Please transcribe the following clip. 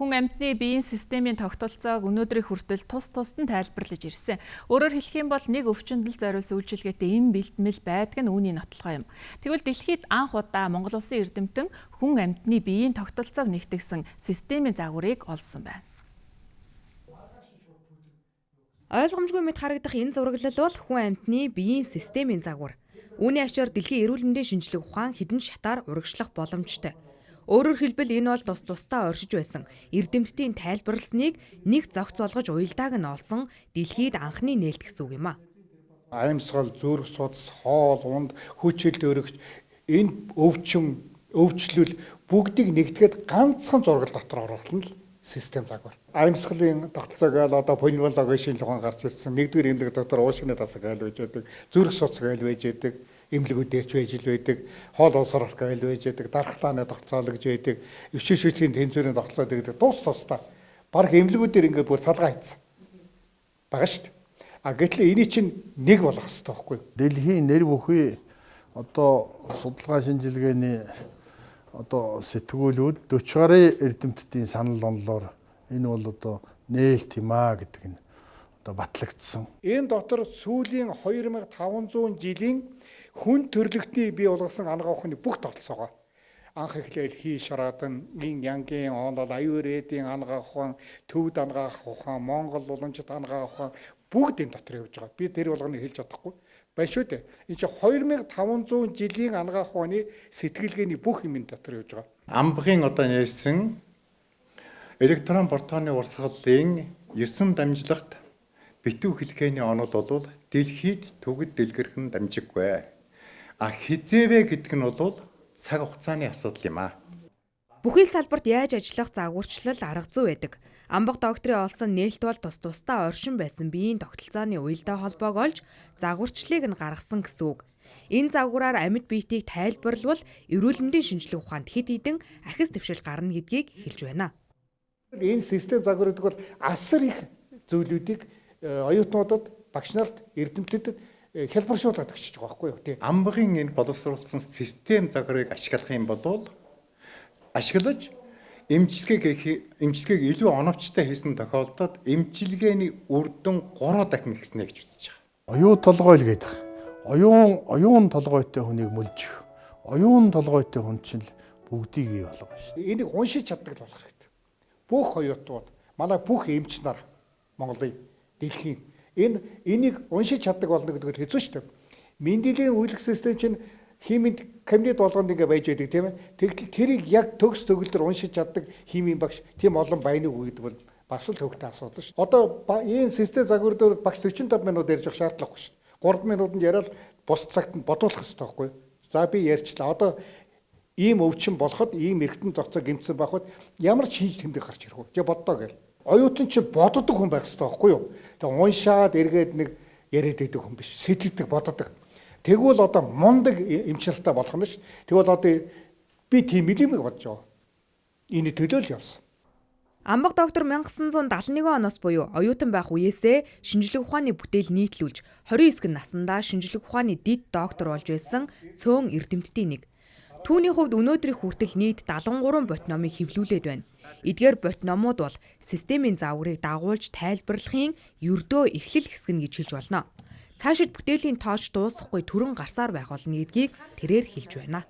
Хүн амьтны биеийн системийн тогтолцоог өнөөдрийн хүртэл тус тусад нь тайлбарлаж ирсэн. Өөрөөр хэлэх юм бол нэг өвчнөд зориулсан үйлчилгээтэй эм бэлтгэл байдаг нь үүний нотлохоо юм. Тэгвэл дэлхийд анх удаа Монгол Улсын эрдэмтэн хүн амьтны биеийн тогтолцоог нэгтгэсэн системийн загварыг олсон байна. Ойлгомжгүй мэт харагдах энэ зураглал бол хүн амьтны биеийн системийн загвар. Үүний ачаар дэлхийн эрүүл мэндийн шинжилгээ ухаан хэдэн шатаар урагшлах боломжтой. Өөрөөр хэлбэл энэ бол тус тусдаа оршиж байсан эрдэмтдийн тайлбарласныг нэг зохиц болгож уялдааг нь олсон дэлхийд анхны нээлт гэсэн үг юм а. Амьсгал, зүрх судас, хоол, унд, хүчил төрөгч энэ өвчлөл бүгдийг нэгтгэхэд ганцхан зургал дотор оруулах нь систем загвар. Амьсгалын тогтолцоог л одоо пульмонологийн шинжилгээ ухаан гарч ирсэн. Нэгдүгээр эмнэлэг доктор уушгины тасаг айл байж байдаг, зүрх судас айл байж байдаг, эмнэлгүүдээрч байж л байдаг, хоол уусралт айл байж байдаг, дархлааны тогтолцоологж байдаг, өчиг шүтлийн тэнцвэрийн тогтолцоо гэдэг тус-тусдаа баг эмнэлгүүдээр ингээд бүр салгаа хийцэн байгаа шүү дээ. Гэтэл эний чинь нэг болох хэрэгтэй байхгүй юу? Дэлхийн нэр бүхий одоо судалгаа шинжилгээний одоо сэтгүүлүүд 40 гаруй эрдэмтдийн санал онолоор энэ бол одоо нээлт юм а гэдэг нь одоо батлагдсан. Энэ дотор сүүлийн 2500 жилийн хүн төрлөختний бий болгосон ангаа ухааны бүх тогтолцоогоо анх эхлээл хий шараадан ин янгийн онол аюурэдийн ангаа ухаан, төвд ангаа ухаан, Монгол уламжит ангаа ухаан бүгд энэ дотор явж байгаа. Би тэр болгоныг хэлж чадахгүй. Байна шүү дээ. Энэ чинь 2500 жилийн ангаа ухааны сэтгэлгээний бүх юм энэ дотор явж байгаа. Амбгийн одоо нэрсэн электрон протоны урсгалын 9 дамжлагт битүү хэлхээний онол бол дэлхийд төгөд дэлгэрхэн дамжиггүй. Хизээвэ гэдэг нь бол цаг хугацааны асуудал юм а. Бүхий салбарт яаж ажиллах загварчлал арга зүй байдаг. Амбаг докторийн олсон нээлт бол тус тусдаа оршин байсан биеийн тогтолцооны уялдаа холбоог олж загварчлалыг нь гаргасан гэсэн үг. Энэ загвараар амьд биетийг тайлбарлавал эрүүл мэндийн шинжилгээ ухаанд хэд хэдэн ахис твшил гарна гэдгийг хэлж байна. Энэ систем загвар гэдэг бол асар их зүйлүүдийг оюутнуудад, багш нарт, эрдэмтэдэд хэлбэршүүлээд өгч байгаа байхгүй юу? Тийм. Амбгийн энэ боловсруулсан систем загварыг ашиглах юм бол ашиглаж эмчилгээг илүү оновчтой хийсэн тохиолдолд эмчилгээний үр дүн 3 дахин ихснэ гэж үзэж байгаа. Оюун толгой л гэдэг. Оюун толгойтой хүнийг мүлжих. Оюун толгойтой хүн чинь бүгдийг бий болгоно шүү дээ. Энийг уншиж чаддаг л болох хэрэгтэй. Бүх оюутнууд, манай бүх эмч нар Монголын дэлхийн энийг уншиж чаддаг болно гэдэг нь хэцүү шүү дээ. Мэндилийн үйлчлэх систем чинь химийн кабинет болгонд ингээ байж байдаг тийм ээ. Тэгтэл тэрийг яг төгс төгөлдөр уншиж чаддаг химийн багш тийм олон байна уу гэдэг бол бас л төвхтэй асуудал шүү. Одоо энэ систем загвар дээр багш 45 минут ярьж явах шаардлагагүй шүү. 3 минутанд яриад бус цагт нь бодуулах хэрэгтэй байхгүй юу? За би ярьчлаа. Одоо ийм өвчин болоход ийм эргэтэн зохицоо гэмтсэн байхад ямар ч хийж тэмдэг гарч ирэх үү? Тэ боддоо гээл. Оюутан чинь боддог хүн байх хэрэгтэй байхгүй юу? Тэг уншаад эргээд нэг яриад байдаг хүн биш. Сэтгэдэг боддог. Тэгвэл одоо мундаг эмчилтаа болох нь ш. Тэгвэл одоо би тийм юм бодож байгаа. Энэ төлөөл явсан. Амбаг доктор 1971 оноос буюу оюутан байх үеэсээ шинжилгээ ухааны бүтээл нийтлүүлж 29 наснда шинжилгээ ухааны дид доктор болж байсан цөөн эрдэмтдийн нэг. Түүний хувьд өнөөдрийн хүртэл нийт 73 бот номыг хэвлүүлээд байна. Эдгээр бот номууд бол системийн загварыг дагуулж тайлбарлахын ердөө эхлэл хэсэг нь гэж хэлж болно. Цаашид бүтээлийн тооч дуусахгүй түрэн гарсаар байх болно гэдгийг тэрээр хэлж байна.